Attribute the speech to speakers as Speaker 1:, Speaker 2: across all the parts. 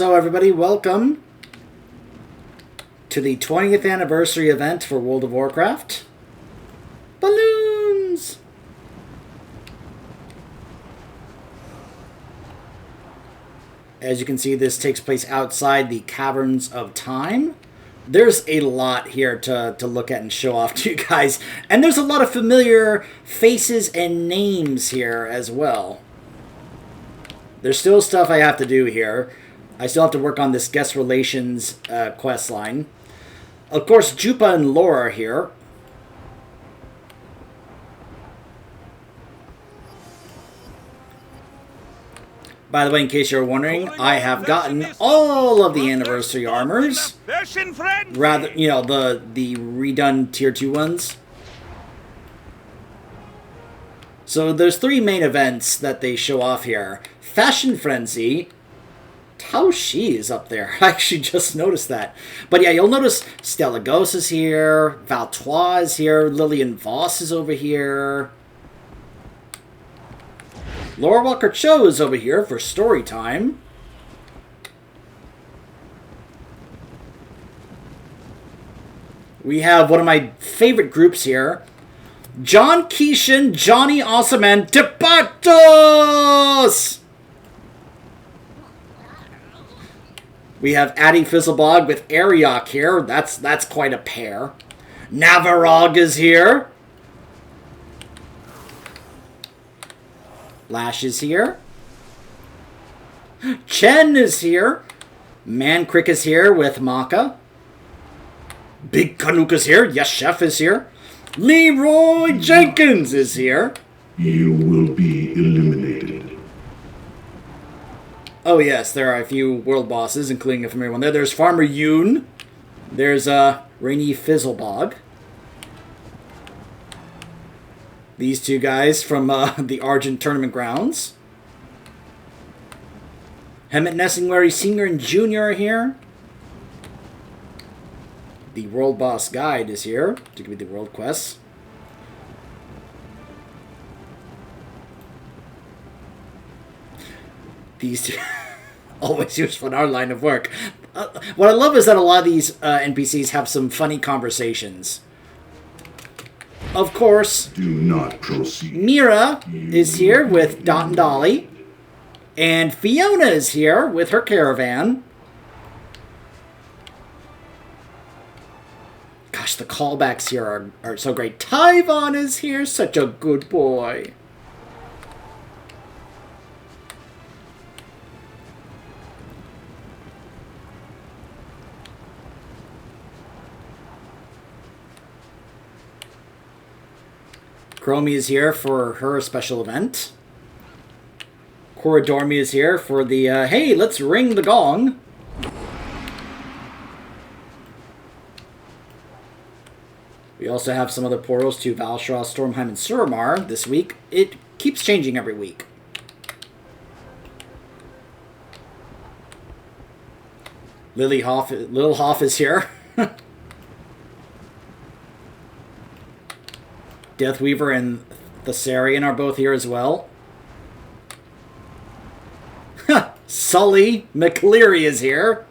Speaker 1: So everybody, welcome to the 20th anniversary event for World of Warcraft. Balloons! As you can see, this takes place outside the Caverns of Time. There's a lot here to look at and show off to you guys. And there's a lot of familiar faces and names here as well. There's still stuff I have to do here. I still have to work on this guest relations quest line. Of course, Jupa and Laura are here. By the way, in case you're wondering, I have gotten all of the anniversary armors. Rather, you know, the redone tier 2 ones. So there's 3 main events that they show off here. Fashion Frenzy. Tao Shi is up there. I actually just noticed that. But yeah, you'll notice Stelagos is here. Valtois is here. Lillian Voss is over here. Laura Walker Cho is over here for story time. We have one of my favorite groups here. John Keeshan, Johnny Awesome, and Tepatos! We have Addy Fizzlebog with Ariok here. That's quite a pair. Navarog is here. Lash is here. Chen is here. Mancrick is here with Maka. Big Canuck is here. Yes, Chef is here. Leroy Jenkins is here.
Speaker 2: You will be eliminated.
Speaker 1: Oh yes, there are a few world bosses, including a familiar one there. There's Farmer Yoon. There's Rainy Fizzlebog. These 2 guys from the Argent Tournament Grounds. Hemant Nessingwary Senior and Junior are here. The World Boss Guide is here to give you the world quests. These 2 always useful in our line of work. What I love is that a lot of these NPCs have some funny conversations. Of course,
Speaker 2: do not proceed.
Speaker 1: Mira is here with Dot and Dolly. And Fiona is here with her caravan. Gosh, the callbacks here are so great. Tyvon is here, such a good boy. Chromie is here for her special event. Cora Dormy is here for the, hey, let's ring the gong. We also have some other portals to Valshra, Stormheim, and Suramar this week. It keeps changing every week. Lil Hoff is here. Deathweaver and Thessarian are both here as well. Sully McCleary is here.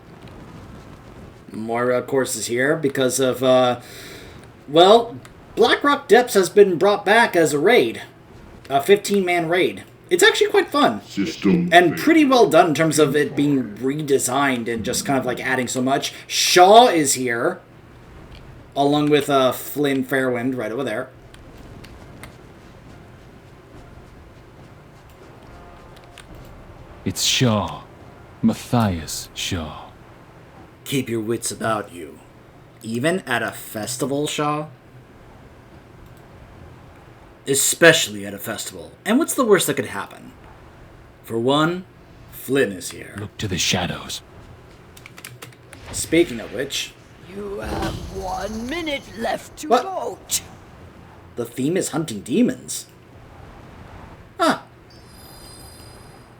Speaker 1: Moira, of course, is here because of, well, Blackrock Depths has been brought back as a raid. A 15-man raid. It's actually quite fun. And pretty well done in terms of it being redesigned and just kind of like adding so much. Shaw is here. Along with Flynn Fairwind right over there.
Speaker 3: It's Shaw. Matthias Shaw.
Speaker 1: Keep your wits about you. Even at a festival, Shaw? Especially at a festival. And what's the worst that could happen? For one, Flynn is here.
Speaker 3: Look to the shadows.
Speaker 1: Speaking of which...
Speaker 4: You have 1 minute left to vote.
Speaker 1: The theme is hunting demons. Huh.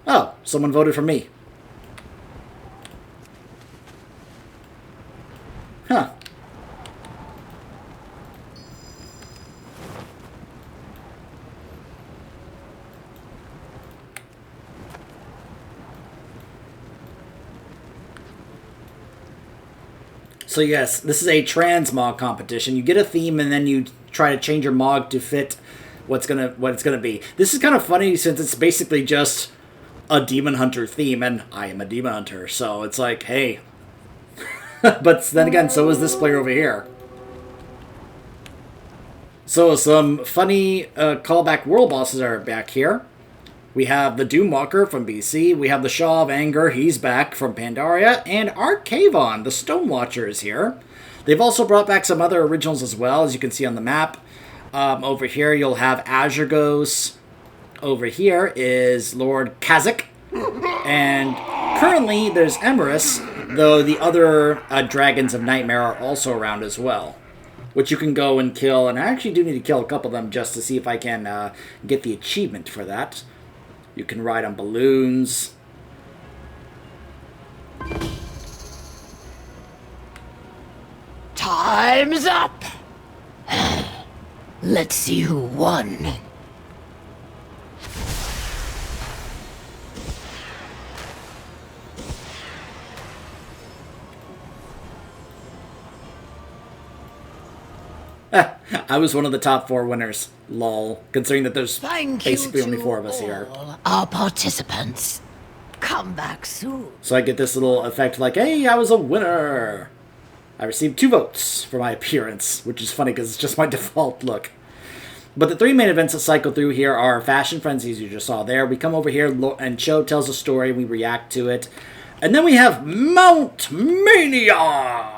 Speaker 1: Oh, someone voted for me. Huh. So yes, this is a transmog competition. You get a theme and then you try to change your mog to fit what it's gonna be. This is kind of funny since it's basically just a demon hunter theme, and I am a demon hunter, so it's like, hey. But then again, so is this player over here. So some funny callback world bosses are back here. We have the Doomwalker from BC. We have the Shaw of Anger. He's back from Pandaria. And Arcavon, the Stonewatcher, is here. They've also brought back some other originals as well, as you can see on the map. Over here, you'll have Azurgos. Over here is Lord Kazakh. And currently, there's Emerus, though the other Dragons of Nightmare are also around as well, which you can go and kill. And I actually do need to kill a couple of them just to see if I can get the achievement for that. You can ride on balloons.
Speaker 4: Time's up. Let's see who won.
Speaker 1: I was one of the top 4 winners. Lol. Considering that there's
Speaker 4: Thank
Speaker 1: basically
Speaker 4: you
Speaker 1: only
Speaker 4: to
Speaker 1: 4 of us here.
Speaker 4: all our participants. Come back soon.
Speaker 1: So I get this little effect like, hey, I was a winner. I received 2 votes for my appearance, which is funny because it's just my default look. But the 3 main events that cycle through here are Fashion Frenzies, you just saw there. We come over here and Cho tells a story, we react to it. And then we have Mount Mania!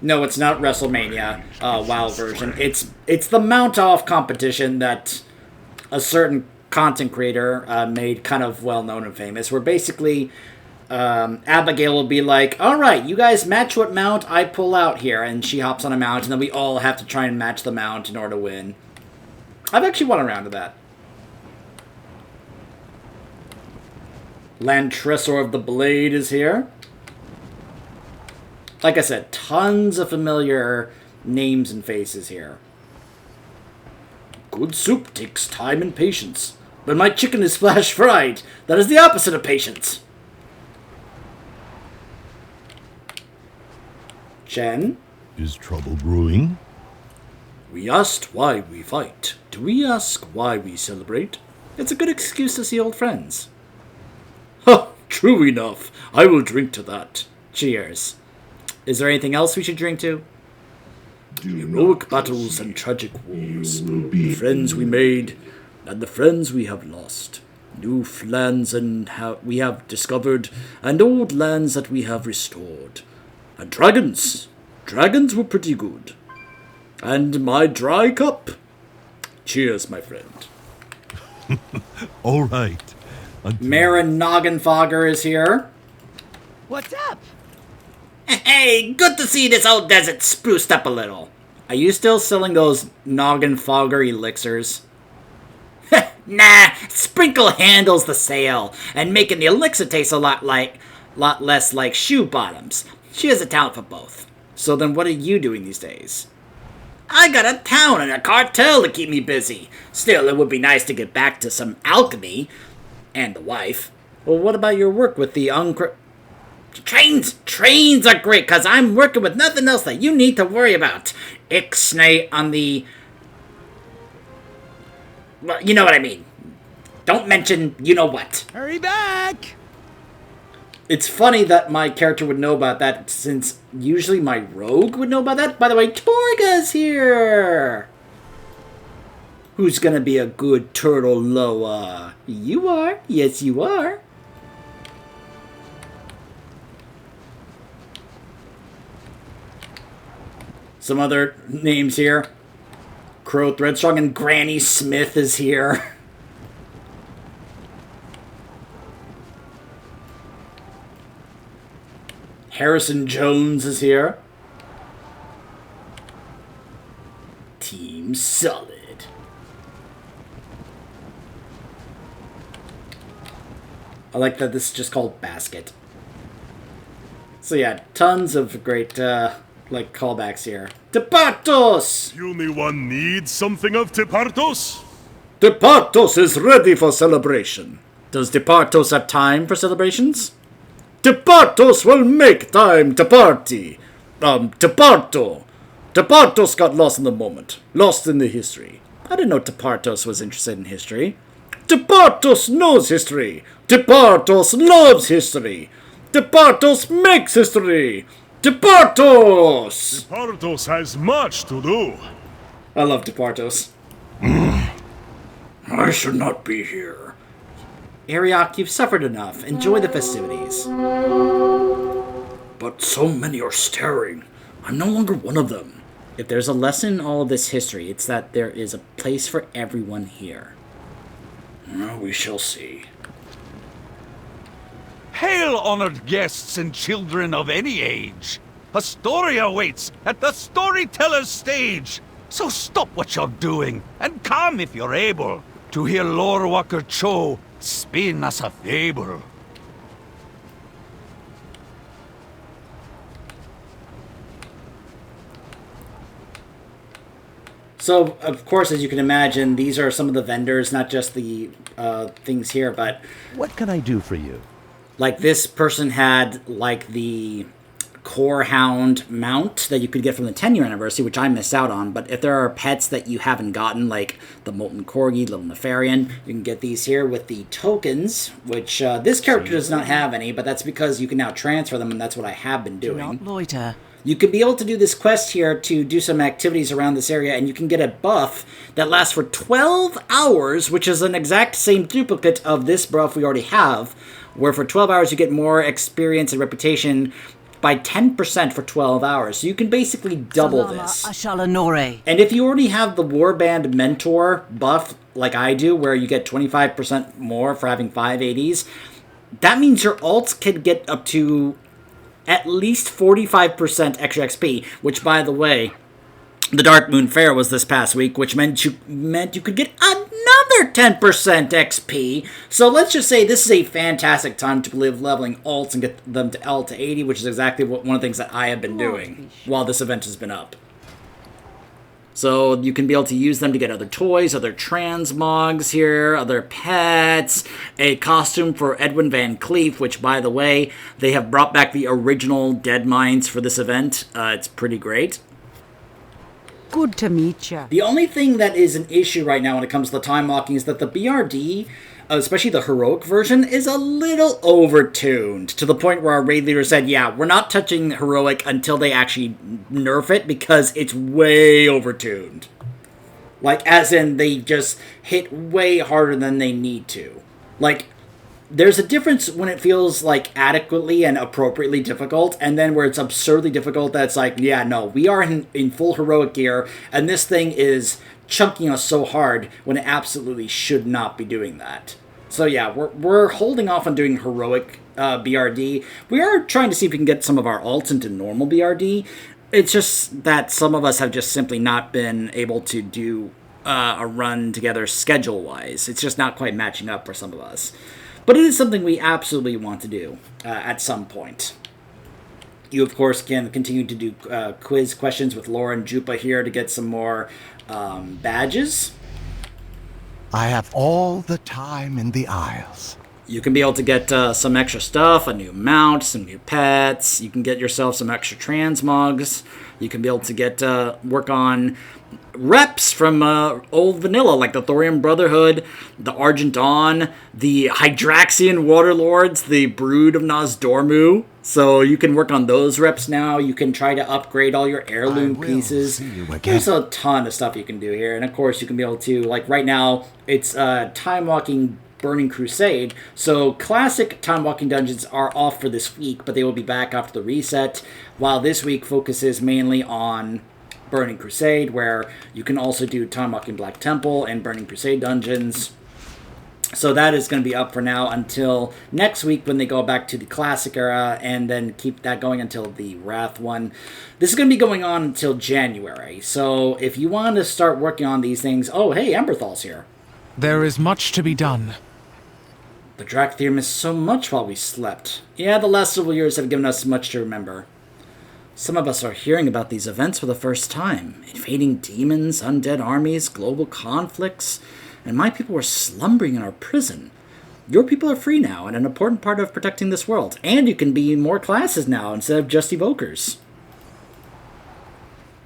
Speaker 1: No, it's not WrestleMania, WoW version. It's the mount-off competition that a certain content creator made kind of well-known and famous, where basically Abigail will be like, alright, you guys match what mount I pull out here, and she hops on a mount, and then we all have to try and match the mount in order to win. I've actually won a round of that. Lantressor of the Blade is here. Like I said, tons of familiar names and faces here. Good soup takes time and patience. When my chicken is flash fried, that is the opposite of patience. Chen?
Speaker 5: Is trouble brewing?
Speaker 1: We asked why we fight. Do we ask why we celebrate? It's a good excuse to see old friends. Ha! True enough. I will drink to that. Cheers. Is there anything else we should drink to? Heroic battles and tragic wars. The friends we made and the friends we have lost. New lands and we have discovered, and old lands that we have restored. And dragons. Dragons were pretty good. And my dry cup. Cheers, my friend.
Speaker 5: All right.
Speaker 1: Marin Noggenfogger is here.
Speaker 4: What's up?
Speaker 1: Hey, good to see this old desert spruced up a little. Are you still selling those Noggenfogger elixirs? Nah, Sprinkle handles the sale, and making the elixir taste a lot less like shoe bottoms. She has a talent for both. So then what are you doing these days? I got a town and a cartel to keep me busy. Still, it would be nice to get back to some alchemy. And the wife. Well, what about your work with the Trains are great, because I'm working with nothing else that you need to worry about. Ixnay on the... Well, you know what I mean. Don't mention you-know-what.
Speaker 4: Hurry back!
Speaker 1: It's funny that my character would know about that, since usually my rogue would know about that. By the way, Torga's here! Who's gonna be a good turtle Loa? You are. Yes, you are. Some other names here. Crow Threadstrong and Granny Smith is here. Harrison Jones is here. Team Solid. I like that this is just called Basket. So yeah, tons of great, like, callbacks here. Tepartos!
Speaker 6: The only one needs something of Tepartos?
Speaker 1: Tepartos is ready for celebration. Does Tepartos have time for celebrations? Tepartos will make time to party. Teparto. Tepartos got lost in the moment. Lost in the history. I didn't know Tepartos was interested in history. Tepartos knows history. Tepartos loves history. Tepartos makes history. Tepartos!
Speaker 6: Tepartos has much to do.
Speaker 1: I love Tepartos.
Speaker 2: I should not be here.
Speaker 1: Ariok, you've suffered enough. Enjoy the festivities.
Speaker 2: But so many are staring. I'm no longer one of them.
Speaker 1: If there's a lesson in all of this history, it's that there is a place for everyone here.
Speaker 2: We shall see.
Speaker 7: Hail, honored guests and children of any age! A story awaits at the storyteller's stage! So stop what you're doing, and come if you're able, to hear Lore Walker Cho spin us a fable.
Speaker 1: So, of course, as you can imagine, these are some of the vendors, not just the things here, but...
Speaker 8: What can I do for you?
Speaker 1: Like, this person had, like, the Core Hound mount that you could get from the 10-year anniversary, which I missed out on. But if there are pets that you haven't gotten, like the Molten Corgi, Little Nefarian, you can get these here with the tokens, which this character does not have any, but that's because you can now transfer them, and that's what I have been doing.
Speaker 4: Do not loiter.
Speaker 1: You can be able to do this quest here to do some activities around this area, and you can get a buff that lasts for 12 hours, which is an exact same duplicate of this buff we already have, where for 12 hours you get more experience and reputation by 10% for 12 hours. So you can basically double this.
Speaker 4: Ashalanore.
Speaker 1: And if you already have the Warband Mentor buff, like I do, where you get 25% more for having 580s, that means your alts can get up to at least 45% extra XP, which, by the way, the Dark Moon Fair was this past week, which meant you could get another 10% XP. So let's just say this is a fantastic time to live leveling alts and get them to L to 80, which is exactly one of the things that I have been doing while this event has been up. So you can be able to use them to get other toys, other transmogs here, other pets, a costume for Edwin Van Cleef, which, by the way, they have brought back the original Dead Mines for this event. It's pretty great.
Speaker 9: Good to meet you.
Speaker 1: The only thing that is an issue right now when it comes to the time walking is that the BRD, especially the heroic version, is a little overtuned to the point where our raid leader said, yeah, we're not touching heroic until they actually nerf it because it's way overtuned. Like, as in, they just hit way harder than they need to. Like, there's a difference when it feels like adequately and appropriately difficult, and then where it's absurdly difficult that's like, yeah, no, we are in full heroic gear, and this thing is chunking us so hard when it absolutely should not be doing that. So yeah, we're holding off on doing heroic BRD. We are trying to see if we can get some of our alts into normal BRD. It's just that some of us have just simply not been able to do a run together schedule-wise. It's just not quite matching up for some of us. But it is something we absolutely want to do at some point. You, of course, can continue to do quiz questions with Laura and Jupa here to get some more badges.
Speaker 8: I have all the time in the Isles.
Speaker 1: You can be able to get some extra stuff, a new mount, some new pets. You can get yourself some extra transmogs. You can be able to get work on reps from old vanilla, like the Thorium Brotherhood, the Argent Dawn, the Hydraxian Waterlords, the Brood of Nozdormu. So you can work on those reps now. You can try to upgrade all your heirloom pieces. There's a ton of stuff you can do here. And of course, you can be able to, like right now, it's Time Walking Burning Crusade. So classic Time Walking dungeons are off for this week, but they will be back after the reset. While this week focuses mainly on Burning Crusade, where you can also do Time Walking Black Temple and Burning Crusade dungeons. So that is going to be up for now until next week when they go back to the Classic era, and then keep that going until the Wrath one. This is going to be going on until January. So if you want to start working on these things... Oh, hey, Emberthal's here.
Speaker 10: There is much to be done.
Speaker 1: The Drakthir missed so much while we slept. Yeah, the last several years have given us much to remember. Some of us are hearing about these events for the first time. Invading demons, undead armies, global conflicts, and my people were slumbering in our prison. Your people are free now, and an important part of protecting this world. And you can be more classes now instead of just evokers.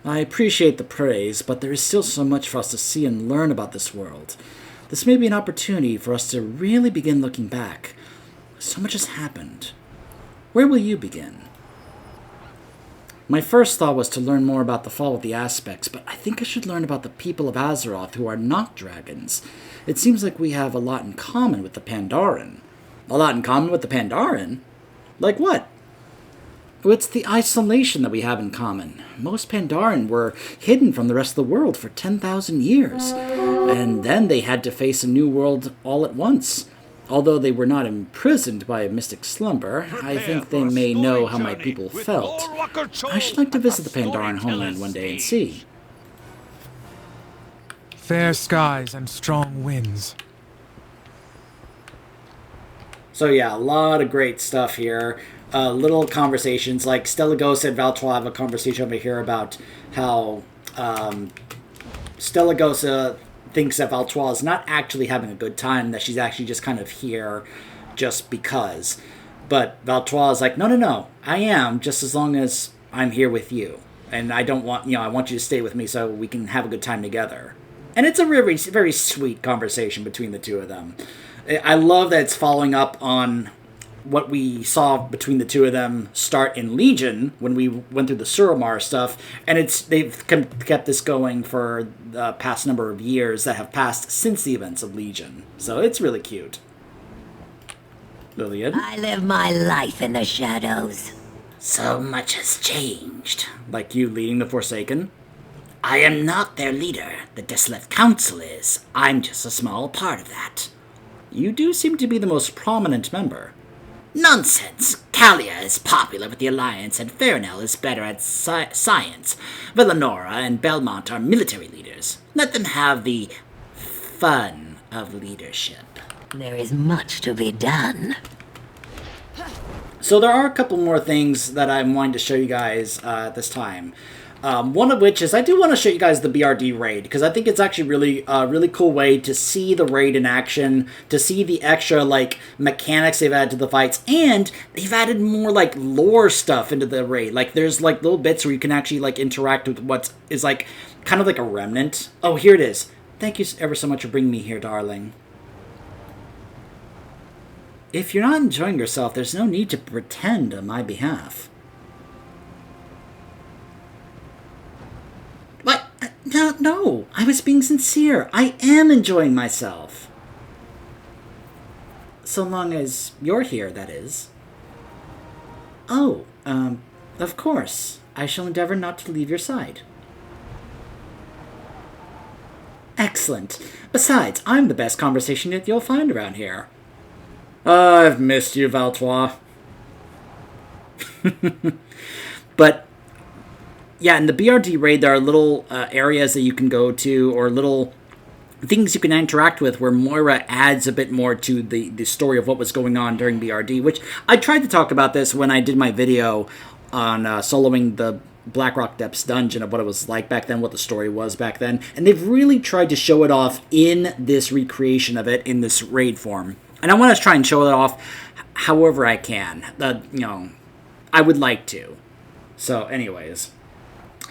Speaker 1: I appreciate the praise, but there is still so much for us to see and learn about this world. This may be an opportunity for us to really begin looking back. So much has happened. Where will you begin? My first thought was to learn more about the fall of the aspects, but I think I should learn about the people of Azeroth who are not dragons. It seems like we have a lot in common with the Pandaren. A lot in common with the Pandaren? Like what? It's the isolation that we have in common. Most Pandaren were hidden from the rest of the world for 10,000 years, and then they had to face a new world all at once. Although they were not imprisoned by a mystic slumber, I think they may know how my people felt. I should like to visit the Pandaren homeland one day and see.
Speaker 10: Fair skies and strong winds.
Speaker 1: So yeah, a lot of great stuff here. Little conversations, like Stellagosa and Valtral have a conversation over here about how Stellagosa thinks that Valtral is not actually having a good time, that she's actually just kind of here just because. But Valtral is like, no, I am, just as long as I'm here with you. And I don't want, I want you to stay with me so we can have a good time together. And it's a very, very sweet conversation between the two of them. I love that it's following up on what we saw between the two of them start in Legion when we went through the Suramar stuff, and they've kept this going for the past number of years that have passed since the events of Legion. So it's really cute. Lillian?
Speaker 4: I live my life in the shadows.
Speaker 1: So much has changed. Like you leading the Forsaken? I am not their leader. The Desolate Council is. I'm just a small part of that. You do seem to be the most prominent member. Nonsense! Kalia is popular with the Alliance, and Farinel is better at science. Villanora and Belmont are military leaders. Let them have the fun of leadership.
Speaker 4: There is much to be done.
Speaker 1: So there are a couple more things that I'm wanting to show you guys this time. One of which is I do want to show you guys the BRD raid, because I think it's actually really really cool way to see the raid in action, to see the extra mechanics they've added to the fights, and they've added more lore stuff into the raid. There's little bits where you can actually interact with what is kind of like a remnant. Oh, here it is. Thank you ever so much for bringing me here, darling. If you're not enjoying yourself, there's no need to pretend on my behalf. What? No, I was being sincere. I am enjoying myself. So long as you're here, that is. Oh, of course. I shall endeavor not to leave your side. Excellent. Besides, I'm the best conversation that you'll find around here. I've missed you, Valtois. But yeah, in the BRD raid, there are little areas that you can go to, or little things you can interact with, where Moira adds a bit more to the story of what was going on during BRD, which I tried to talk about this when I did my video on soloing the Blackrock Depths dungeon, of what it was like back then, what the story was back then, and they've really tried to show it off in this recreation of it in this raid form. And I want to try and show it off however I can. I would like to. So, anyways.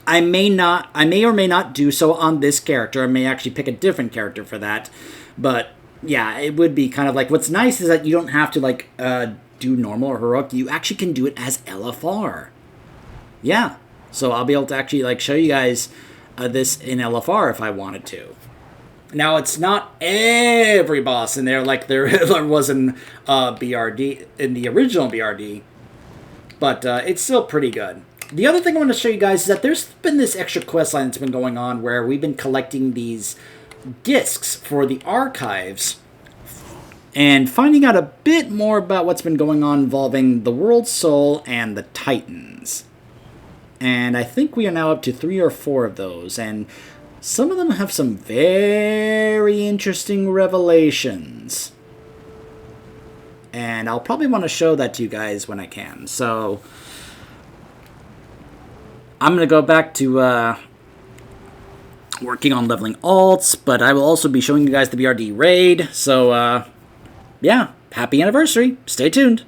Speaker 1: I may or may not do so on this character. I may actually pick a different character for that. But, yeah, it would be kind of what's nice is that you don't have to, do normal or heroic. You actually can do it as LFR. Yeah. So I'll be able to actually, show you guys this in LFR if I wanted to. Now, it's not every boss in there like there was in BRD, in the original BRD, but it's still pretty good. The other thing I want to show you guys is that there's been this extra quest line that's been going on where we've been collecting these discs for the archives and finding out a bit more about what's been going on involving the World Soul and the Titans. And I think we are now up to 3 or 4 of those, and some of them have some very interesting revelations. And I'll probably want to show that to you guys when I can. So I'm going to go back to working on leveling alts, but I will also be showing you guys the BRD raid. So, yeah. happy anniversary. Stay tuned.